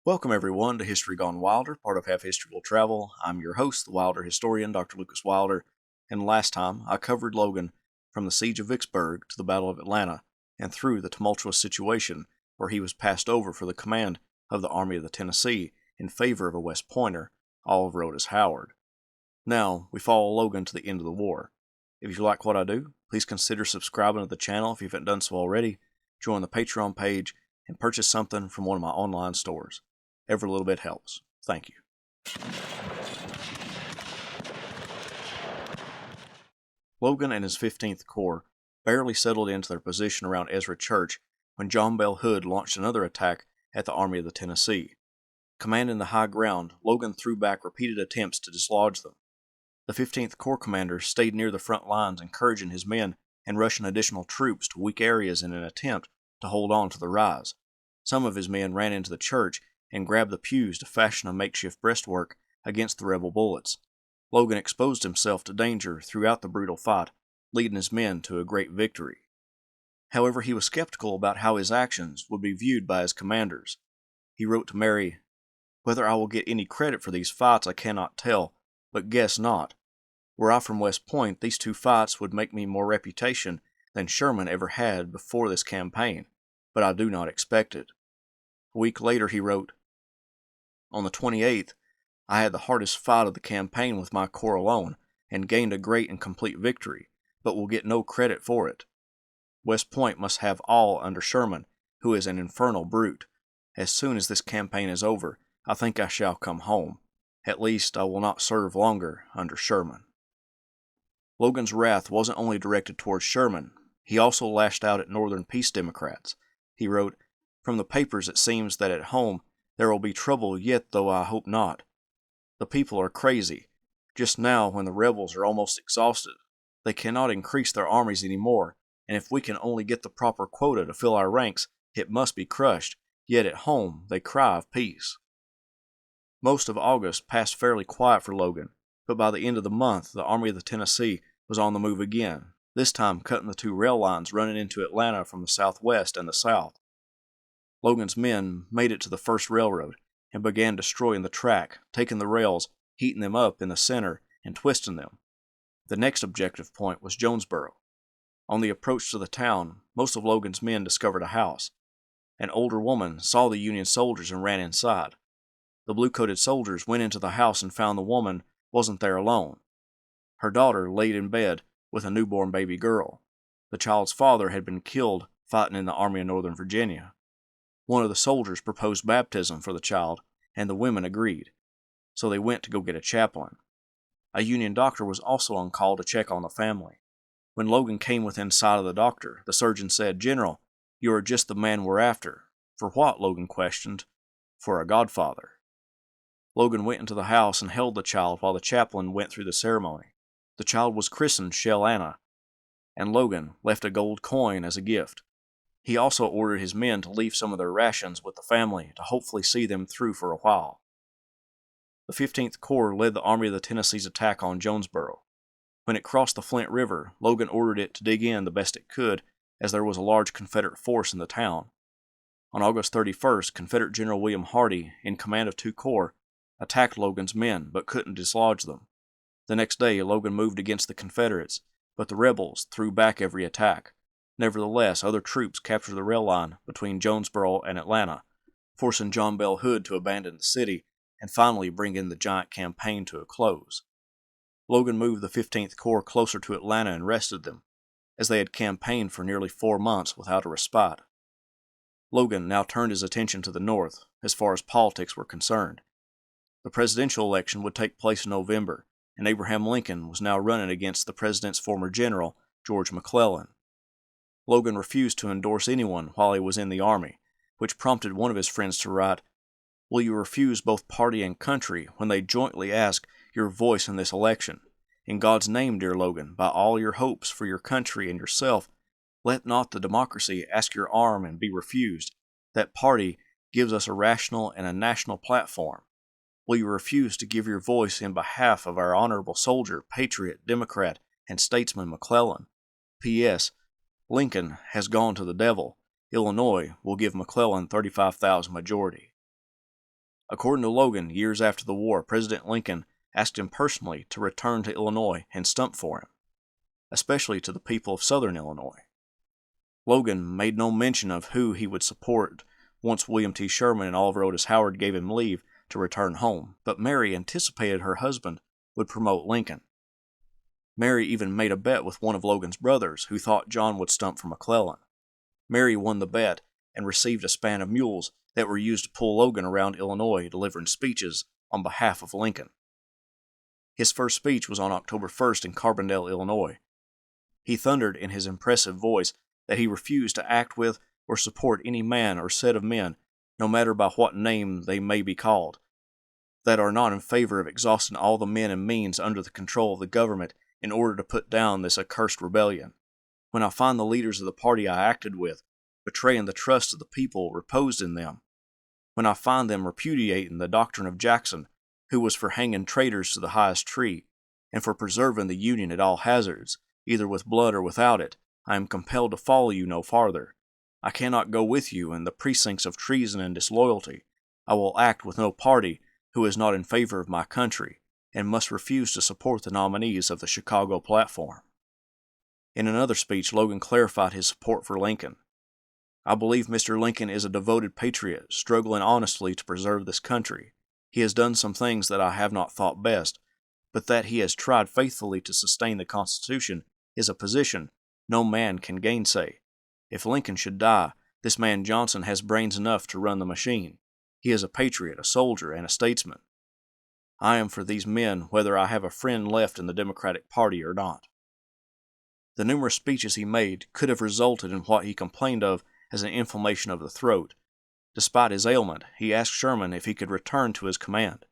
Welcome everyone to History Gone Wilder, part of Half History Will Travel. I'm your host, the Wilder historian, Dr. Lucas Wilder, and last time I covered Logan from the siege of Vicksburg to the Battle of Atlanta and through the tumultuous situation where he was passed over for the command of the Army of the Tennessee in favor of a West Pointer, Olive wrote as Howard. Now, we follow Logan to the end of the war. If you like what I do, please consider subscribing to the channel if you haven't done so already, join the Patreon page, and purchase something from one of my online stores. Every little bit helps. Thank you. Logan and his 15th Corps barely settled into their position around Ezra Church when John Bell Hood launched another attack at the Army of the Tennessee. Commanding the high ground, Logan threw back repeated attempts to dislodge them. The 15th Corps commander stayed near the front lines, encouraging his men and rushing additional troops to weak areas in an attempt to hold on to the rise. Some of his men ran into the church and grabbed the pews to fashion a makeshift breastwork against the rebel bullets. Logan exposed himself to danger throughout the brutal fight, leading his men to a great victory. However, he was skeptical about how his actions would be viewed by his commanders. He wrote to Mary, "Whether I will get any credit for these fights I cannot tell, but guess not. Were I from West Point, these two fights would make me more reputation than Sherman ever had before this campaign, but I do not expect it." A week later he wrote, "On the 28th, I had the hardest fight of the campaign with my corps alone, and gained a great and complete victory, but will get no credit for it. West Point must have all under Sherman, who is an infernal brute. As soon as this campaign is over, I think I shall come home. At least I will not serve longer under Sherman." Logan's wrath wasn't only directed towards Sherman, he also lashed out at Northern peace Democrats. He wrote, "From the papers it seems that at home there will be trouble yet, though I hope not. The people are crazy. Just now, when the rebels are almost exhausted, they cannot increase their armies any more, and if we can only get the proper quota to fill our ranks, it must be crushed, yet at home they cry of peace." Most of August passed fairly quiet for Logan, but by the end of the month, the Army of the Tennessee was on the move again, this time cutting the two rail lines running into Atlanta from the southwest and the south. Logan's men made it to the first railroad and began destroying the track, taking the rails, heating them up in the center, and twisting them. The next objective point was Jonesboro. On the approach to the town, most of Logan's men discovered a house. An older woman saw the Union soldiers and ran inside. The blue-coated soldiers went into the house and found the woman wasn't there alone. Her daughter laid in bed with a newborn baby girl. The child's father had been killed fighting in the Army of Northern Virginia. One of the soldiers proposed baptism for the child, and the women agreed, so they went to go get a chaplain. A Union doctor was also on call to check on the family. When Logan came within sight of the doctor, the surgeon said, "General, you are just the man we're after." "For what?" Logan questioned. "For a godfather." Logan went into the house and held the child while the chaplain went through the ceremony. The child was christened Shell Anna, and Logan left a gold coin as a gift. He also ordered his men to leave some of their rations with the family to hopefully see them through for a while. The 15th Corps led the Army of the Tennessee's attack on Jonesboro. When it crossed the Flint River, Logan ordered it to dig in the best it could, as there was a large Confederate force in the town. On August 31st, Confederate General William Hardee, in command of two corps, attacked Logan's men but couldn't dislodge them. The next day, Logan moved against the Confederates, but the rebels threw back every attack. Nevertheless, other troops captured the rail line between Jonesboro and Atlanta, forcing John Bell Hood to abandon the city and finally bringing the giant campaign to a close. Logan moved the 15th Corps closer to Atlanta and rested them, as they had campaigned for nearly 4 months without a respite. Logan now turned his attention to the north, as far as politics were concerned. The presidential election would take place in November, and Abraham Lincoln was now running against the president's former general, George McClellan. Logan refused to endorse anyone while he was in the Army, which prompted one of his friends to write, "Will you refuse both party and country when they jointly ask your voice in this election? In God's name, dear Logan, by all your hopes for your country and yourself, let not the democracy ask your arm and be refused. That party gives us a rational and a national platform. Will you refuse to give your voice in behalf of our honorable soldier, patriot, Democrat, and statesman McClellan? P.S. Lincoln has gone to the devil. Illinois will give McClellan 35,000 majority." According to Logan, years after the war, President Lincoln asked him personally to return to Illinois and stump for him, especially to the people of southern Illinois. Logan made no mention of who he would support once William T. Sherman and Oliver Otis Howard gave him leave to return home, but Mary anticipated her husband would promote Lincoln. Mary even made a bet with one of Logan's brothers, who thought John would stump for McClellan. Mary won the bet and received a span of mules that were used to pull Logan around Illinois delivering speeches on behalf of Lincoln. His first speech was on October 1st in Carbondale, Illinois. He thundered in his impressive voice that he refused to act with or support any man or set of men, no matter by what name they may be called, that are not in favor of exhausting all the men and means under the control of the government in order to put down this accursed rebellion. When I find the leaders of the party I acted with betraying the trust of the people reposed in them, when I find them repudiating the doctrine of Jackson, who was for hanging traitors to the highest tree, and for preserving the Union at all hazards, either with blood or without it, I am compelled to follow you no farther. I cannot go with you in the precincts of treason and disloyalty. I will act with no party who is not in favor of my country, and must refuse to support the nominees of the Chicago platform. In another speech, Logan clarified his support for Lincoln. I believe Mr. Lincoln is a devoted patriot, struggling honestly to preserve this country. He has done some things that I have not thought best, but that he has tried faithfully to sustain the Constitution is a position no man can gainsay. If Lincoln should die, this man Johnson has brains enough to run the machine. He is a patriot, a soldier, and a statesman. I am for these men whether I have a friend left in the Democratic Party or not. The numerous speeches he made could have resulted in what he complained of as an inflammation of the throat. Despite his ailment, he asked Sherman if he could return to his command.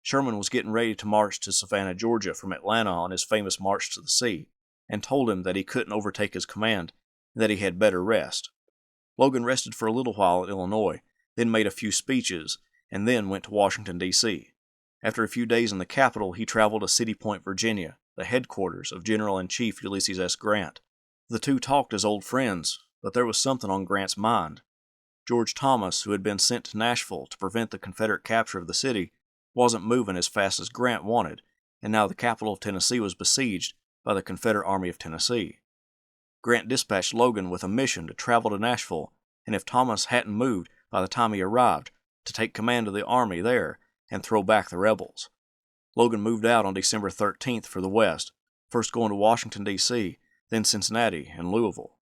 Sherman was getting ready to march to Savannah, Georgia from Atlanta on his famous march to the sea, and told him that he couldn't overtake his command and that he had better rest. Logan rested for a little while in Illinois, then made a few speeches, and then went to Washington, D.C. After a few days in the capital, he traveled to City Point, Virginia, the headquarters of General-in-Chief Ulysses S. Grant. The two talked as old friends, but there was something on Grant's mind. George Thomas, who had been sent to Nashville to prevent the Confederate capture of the city, wasn't moving as fast as Grant wanted, and now the capital of Tennessee was besieged by the Confederate Army of Tennessee. Grant dispatched Logan with a mission to travel to Nashville, and if Thomas hadn't moved by the time he arrived, to take command of the army there and throw back the rebels. Logan moved out on December 13th for the West, first going to Washington, D.C., then Cincinnati and Louisville.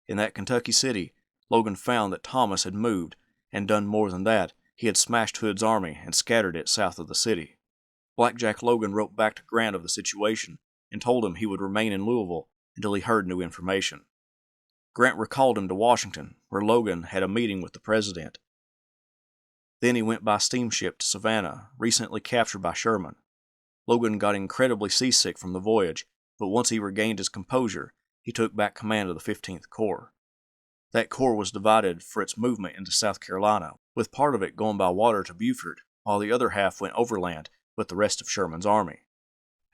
In that Kentucky city, Logan found that Thomas had moved, and done more than that, he had smashed Hood's army and scattered it south of the city. Blackjack Logan wrote back to Grant of the situation and told him he would remain in Louisville until he heard new information. Grant recalled him to Washington, where Logan had a meeting with the president. Then he went by steamship to Savannah, recently captured by Sherman. Logan got incredibly seasick from the voyage, but once he regained his composure, he took back command of the 15th Corps. That corps was divided for its movement into South Carolina, with part of it going by water to Beaufort, while the other half went overland with the rest of Sherman's army.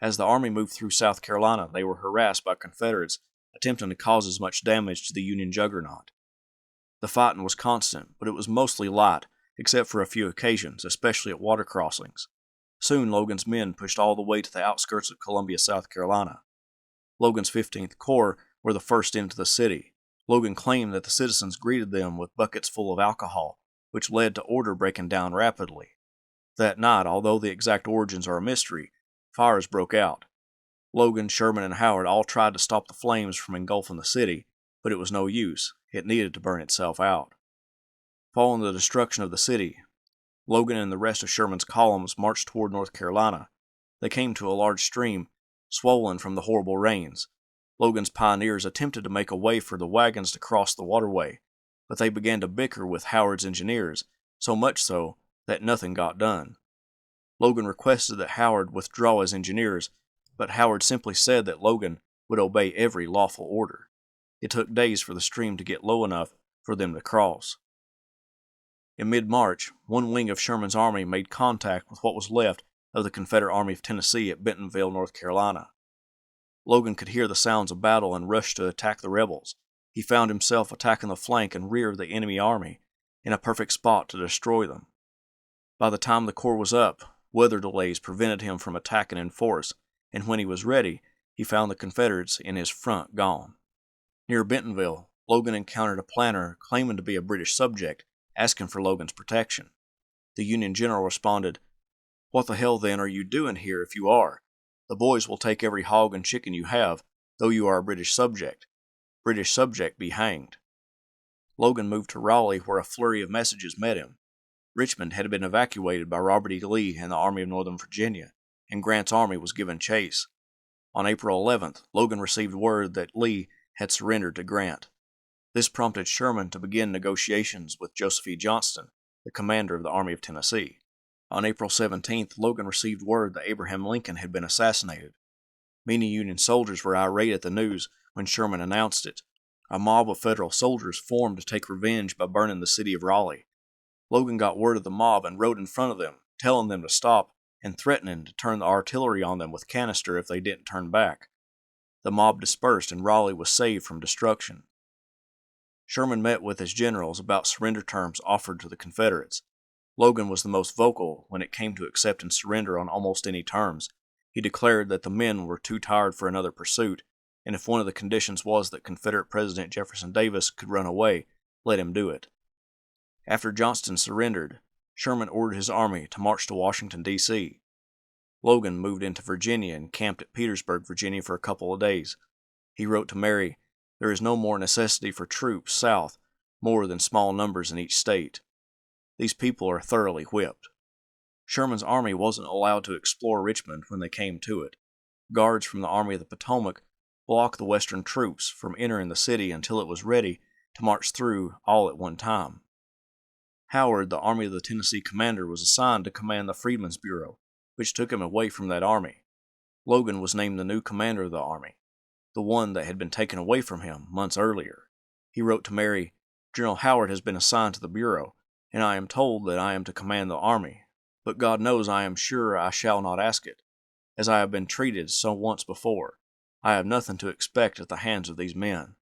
As the army moved through South Carolina, they were harassed by Confederates attempting to cause as much damage to the Union juggernaut. The fighting was constant, but it was mostly light, except for a few occasions, especially at water crossings. Soon Logan's men pushed all the way to the outskirts of Columbia, South Carolina. Logan's 15th Corps were the first into the city. Logan claimed that the citizens greeted them with buckets full of alcohol, which led to order breaking down rapidly. That night, although the exact origins are a mystery, fires broke out. Logan, Sherman, and Howard all tried to stop the flames from engulfing the city, but it was no use. It needed to burn itself out. Following the destruction of the city, Logan and the rest of Sherman's columns marched toward North Carolina. They came to a large stream, swollen from the horrible rains. Logan's pioneers attempted to make a way for the wagons to cross the waterway, but they began to bicker with Howard's engineers, so much so that nothing got done. Logan requested that Howard withdraw his engineers, but Howard simply said that Logan would obey every lawful order. It took days for the stream to get low enough for them to cross. In mid-March, one wing of Sherman's army made contact with what was left of the Confederate Army of Tennessee at Bentonville, North Carolina. Logan could hear the sounds of battle and rushed to attack the rebels. He found himself attacking the flank and rear of the enemy army, in a perfect spot to destroy them. By the time the Corps was up, weather delays prevented him from attacking in force, and when he was ready, he found the Confederates in his front gone. Near Bentonville, Logan encountered a planter claiming to be a British subject, asking for Logan's protection. The Union general responded, "What the hell then are you doing here if you are? The boys will take every hog and chicken you have, though you are a British subject. British subject be hanged." Logan moved to Raleigh, where a flurry of messages met him. Richmond had been evacuated by Robert E. Lee and the Army of Northern Virginia, and Grant's army was given chase. On April 11th, Logan received word that Lee had surrendered to Grant. This prompted Sherman to begin negotiations with Joseph E. Johnston, the commander of the Army of Tennessee. On April 17th, Logan received word that Abraham Lincoln had been assassinated. Many Union soldiers were irate at the news when Sherman announced it. A mob of Federal soldiers formed to take revenge by burning the city of Raleigh. Logan got word of the mob and rode in front of them, telling them to stop and threatening to turn the artillery on them with canister if they didn't turn back. The mob dispersed and Raleigh was saved from destruction. Sherman met with his generals about surrender terms offered to the Confederates. Logan was the most vocal when it came to accepting surrender on almost any terms. He declared that the men were too tired for another pursuit, and if one of the conditions was that Confederate President Jefferson Davis could run away, let him do it. After Johnston surrendered, Sherman ordered his army to march to Washington, D.C. Logan moved into Virginia and camped at Petersburg, Virginia for a couple of days. He wrote to Mary, "There is no more necessity for troops south, more than small numbers in each state. These people are thoroughly whipped." Sherman's army wasn't allowed to explore Richmond when they came to it. Guards from the Army of the Potomac blocked the Western troops from entering the city until it was ready to march through all at one time. Howard, the Army of the Tennessee commander, was assigned to command the Freedmen's Bureau, which took him away from that army. Logan was named the new commander of the army, the one that had been taken away from him months earlier. He wrote to Mary, "General Howard has been assigned to the Bureau, and I am told that I am to command the army, but God knows I am sure I shall not ask it, as I have been treated so once before. I have nothing to expect at the hands of these men."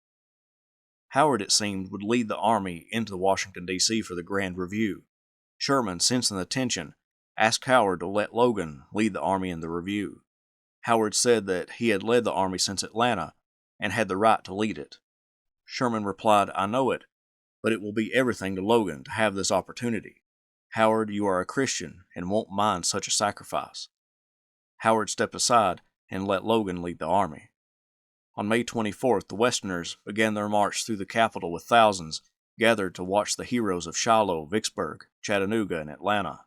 Howard, it seemed, would lead the army into Washington, D.C. for the Grand Review. Sherman, sensing the tension, asked Howard to let Logan lead the army in the review. Howard said that he had led the army since Atlanta and had the right to lead it. Sherman replied, "I know it, but it will be everything to Logan to have this opportunity. Howard, you are a Christian and won't mind such a sacrifice." Howard stepped aside and let Logan lead the army. On May 24th, the Westerners began their march through the capital with thousands gathered to watch the heroes of Shiloh, Vicksburg, Chattanooga, and Atlanta.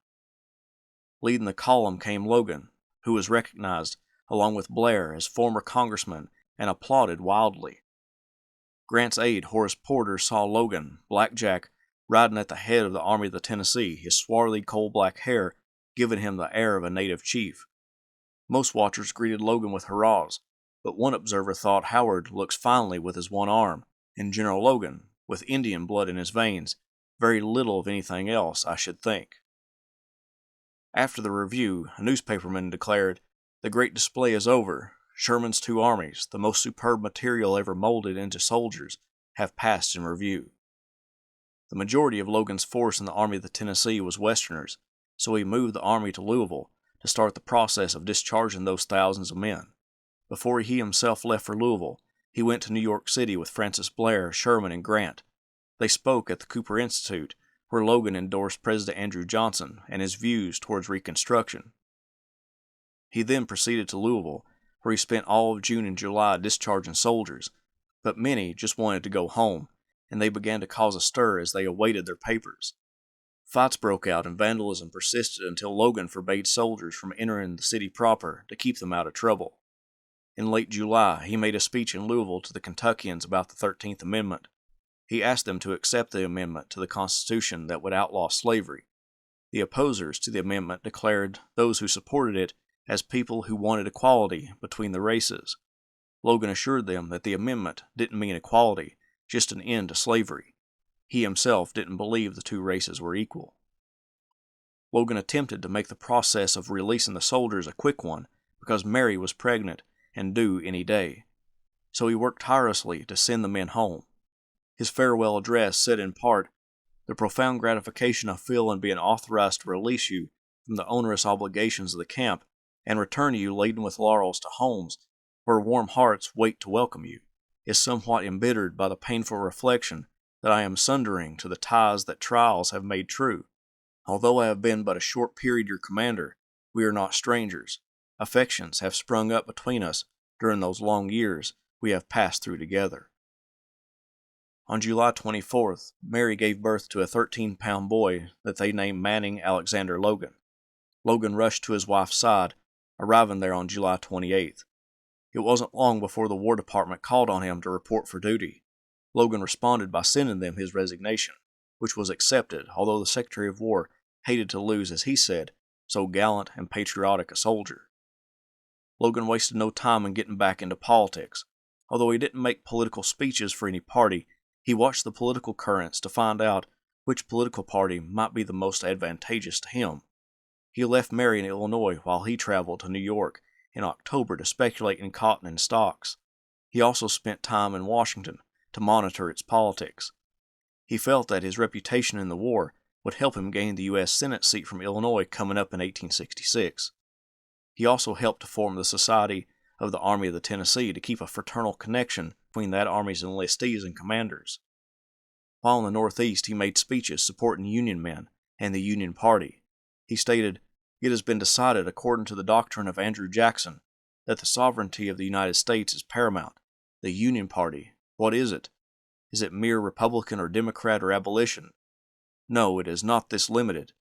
Leading the column came Logan, who was recognized, along with Blair, as former congressman and applauded wildly. Grant's aide, Horace Porter, saw Logan, Black Jack, riding at the head of the Army of the Tennessee, his swarthy coal-black hair giving him the air of a native chief. Most watchers greeted Logan with hurrahs, but one observer thought Howard looks finely with his one arm, and General Logan, with Indian blood in his veins, very little of anything else, I should think. After the review, a newspaperman declared, "The great display is over. Sherman's two armies, the most superb material ever molded into soldiers, have passed in review." The majority of Logan's force in the Army of the Tennessee was Westerners, so he moved the army to Louisville to start the process of discharging those thousands of men. Before he himself left for Louisville, he went to New York City with Francis Blair, Sherman, and Grant. They spoke at the Cooper Institute, where Logan endorsed President Andrew Johnson and his views towards Reconstruction. He then proceeded to Louisville, where he spent all of June and July discharging soldiers, but many just wanted to go home, and they began to cause a stir as they awaited their papers. Fights broke out and vandalism persisted until Logan forbade soldiers from entering the city proper to keep them out of trouble. In late July, he made a speech in Louisville to the Kentuckians about the 13th Amendment. He asked them to accept the amendment to the Constitution that would outlaw slavery. The opposers to the amendment declared those who supported it as people who wanted equality between the races. Logan assured them that the amendment didn't mean equality, just an end to slavery. He himself didn't believe the two races were equal. Logan attempted to make the process of releasing the soldiers a quick one because Mary was pregnant and due any day. So he worked tirelessly to send the men home. His farewell address said in part, The profound gratification I feel in being authorized to release you from the onerous obligations of the camp and return you laden with laurels to homes where warm hearts wait to welcome you is somewhat embittered by the painful reflection that I am sundering to the ties that trials have made true. Although I have been but a short period your commander, we are not strangers. Affections have sprung up between us during those long years we have passed through together. On July 24th, Mary gave birth to a 13-pound boy that they named Manning Alexander Logan. Logan rushed to his wife's side, arriving there on July 28th. It wasn't long before the War Department called on him to report for duty. Logan responded by sending them his resignation, which was accepted, although the Secretary of War hated to lose, as he said, so gallant and patriotic a soldier. Logan wasted no time in getting back into politics. Although he didn't make political speeches for any party, he watched the political currents to find out which political party might be the most advantageous to him. He left Mary in Illinois while he traveled to New York in October to speculate in cotton and stocks. He also spent time in Washington to monitor its politics. He felt that his reputation in the war would help him gain the U.S. Senate seat from Illinois coming up in 1866. He also helped to form the Society of the Army of the Tennessee to keep a fraternal connection between that army's enlistees and commanders. While in the Northeast, he made speeches supporting Union men and the Union Party. He stated, "It has been decided according to the doctrine of Andrew Jackson that the sovereignty of the United States is paramount. The Union Party, what is it? Is it mere Republican or Democrat or abolition? No, it is not this limited.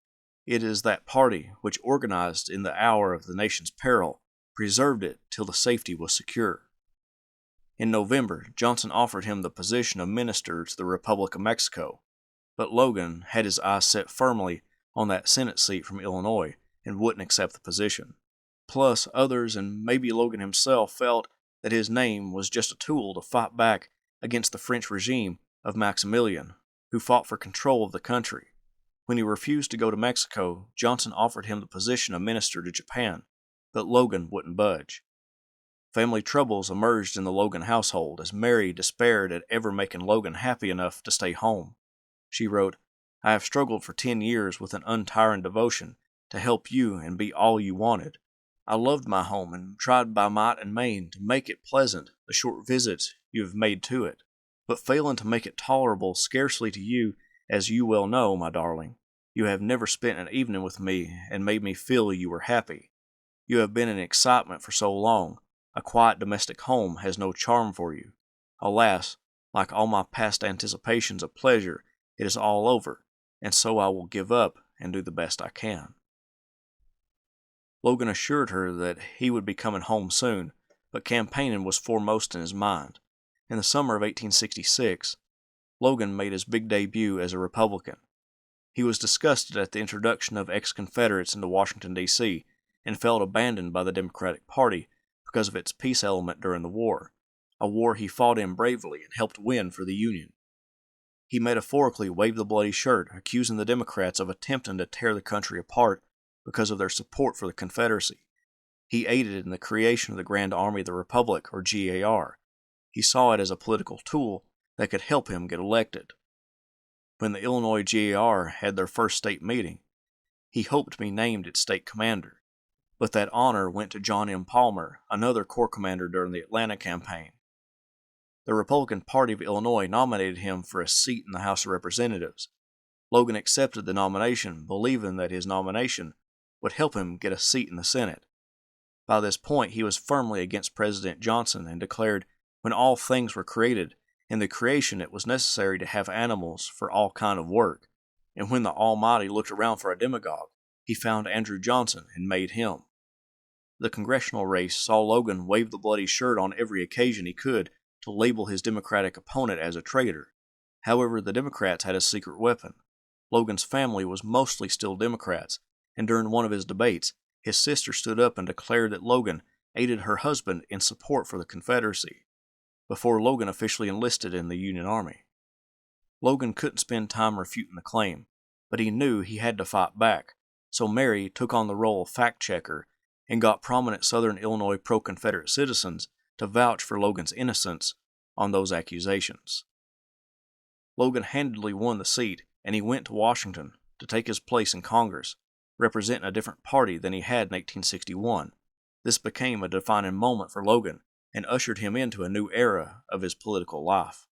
It is that party which organized in the hour of the nation's peril, preserved it till the safety was secure." In November, Johnson offered him the position of minister to the Republic of Mexico, but Logan had his eyes set firmly on that Senate seat from Illinois and wouldn't accept the position. Plus, others and maybe Logan himself felt that his name was just a tool to fight back against the French regime of Maximilian, who fought for control of the country. When he refused to go to Mexico, Johnson offered him the position of minister to Japan, but Logan wouldn't budge. Family troubles emerged in the Logan household as Mary despaired at ever making Logan happy enough to stay home. She wrote, "I have struggled for 10 years with an untiring devotion to help you and be all you wanted. I loved my home and tried by might and main to make it pleasant the short visits you have made to it, but failing to make it tolerable scarcely to you, as you well know, my darling, you have never spent an evening with me and made me feel you were happy. You have been an excitement for so long. A quiet domestic home has no charm for you. Alas, like all my past anticipations of pleasure, it is all over, and so I will give up and do the best I can." Logan assured her that he would be coming home soon, but campaigning was foremost in his mind. In the summer of 1866, Logan made his big debut as a Republican. He was disgusted at the introduction of ex-Confederates into Washington, D.C., and felt abandoned by the Democratic Party because of its peace element during the war, a war he fought in bravely and helped win for the Union. He metaphorically waved the bloody shirt, accusing the Democrats of attempting to tear the country apart because of their support for the Confederacy. He aided in the creation of the Grand Army of the Republic, or GAR. He saw it as a political tool that could help him get elected. When the Illinois GAR had their first state meeting, he hoped to be named its state commander, but that honor went to John M. Palmer, another Corps commander during the Atlanta campaign. The Republican Party of Illinois nominated him for a seat in the House of Representatives. Logan accepted the nomination, believing that his nomination would help him get a seat in the Senate. By this point, he was firmly against President Johnson and declared, when all things were created, in the creation it was necessary to have animals for all kind of work, and when the Almighty looked around for a demagogue, he found Andrew Johnson and made him. The congressional race saw Logan wave the bloody shirt on every occasion he could to label his Democratic opponent as a traitor. However, the Democrats had a secret weapon. Logan's family was mostly still Democrats, and during one of his debates, his sister stood up and declared that Logan aided her husband in support for the Confederacy, before Logan officially enlisted in the Union Army. Logan couldn't spend time refuting the claim, but he knew he had to fight back, so Mary took on the role of fact-checker and got prominent Southern Illinois pro-Confederate citizens to vouch for Logan's innocence on those accusations. Logan handedly won the seat and he went to Washington to take his place in Congress, representing a different party than he had in 1861. This became a defining moment for Logan and ushered him into a new era of his political life.